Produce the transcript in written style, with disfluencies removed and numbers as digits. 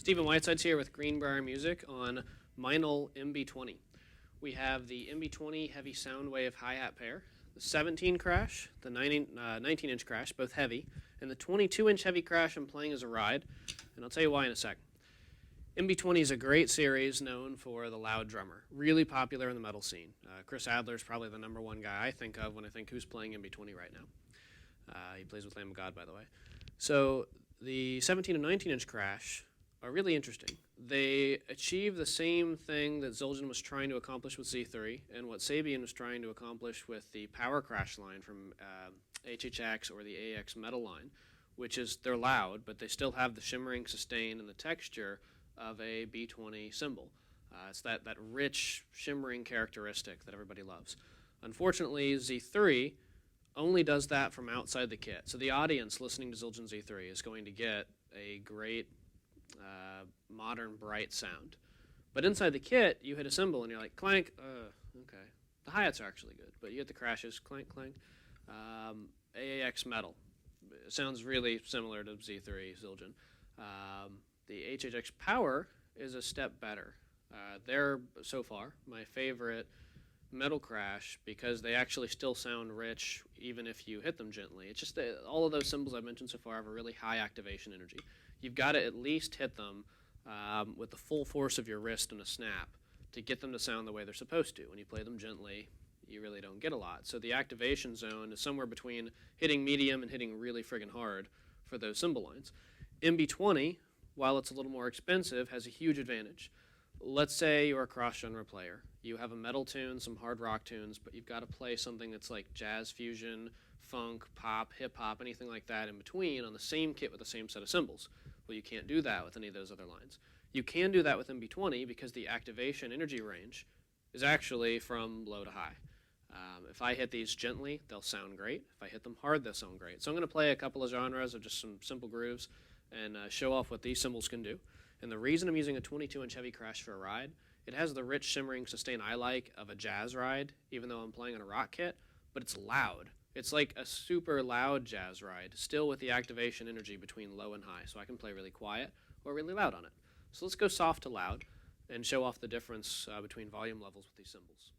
Stephen Whitesides here with Greenbrier Music on Meinl MB20. We have the MB20 heavy sound wave hi-hat pair, the 17 crash, the 19-inch crash, both heavy, and the 22-inch heavy crash I'm playing as a ride, and I'll tell you why in a second. MB20 is a great series known for the loud drummer, really popular in the metal scene. Chris Adler is probably the #1 guy I think of when I think who's playing MB20 right now. He plays with Lamb of God, by the way. So the 17 and 19-inch crash are really interesting. They achieve the same thing that Zildjian was trying to accomplish with Z3 and what Sabian was trying to accomplish with the power crash line from HHX or the AX metal line, which is they're loud, but they still have the shimmering sustain and the texture of a B20 cymbal. It's that rich, shimmering characteristic that everybody loves. Unfortunately, Z3 only does that from outside the kit. So the audience listening to Zildjian Z3 is going to get a great modern, bright sound. But inside the kit, you hit a cymbal and you're like, clank, okay. The hi-hats are actually good, but you get the crashes, clank, clank. AAX metal. It sounds really similar to Z3 Zildjian. The HHX power is a step better. They're, so far, my favorite metal crash because they actually still sound rich even if you hit them gently. It's just that all of those cymbals I've mentioned so far have a really high activation energy. You've got to at least hit them with the full force of your wrist and a snap to get them to sound the way they're supposed to. When you play them gently, you really don't get a lot. So the activation zone is somewhere between hitting medium and hitting really friggin' hard for those cymbal lines. MB20, while it's a little more expensive, has a huge advantage. Let's say you're a cross-genre player. You have a metal tune, some hard rock tunes, but you've got to play something that's like jazz fusion, funk, pop, hip-hop, anything like that in between on the same kit with the same set of cymbals. Well, you can't do that with any of those other lines. You can do that with MB20 because the activation energy range is actually from low to high. If I hit these gently, they'll sound great. If I hit them hard, they'll sound great. So I'm going to play a couple of genres of just some simple grooves and show off what these cymbals can do. And the reason I'm using a 22-inch heavy crash for a ride, it has the rich shimmering sustain I like of a jazz ride, even though I'm playing on a rock kit, but it's loud. It's like a super loud jazz ride, still with the activation energy between low and high, so I can play really quiet or really loud on it. So let's go soft to loud and show off the difference between volume levels with these cymbals.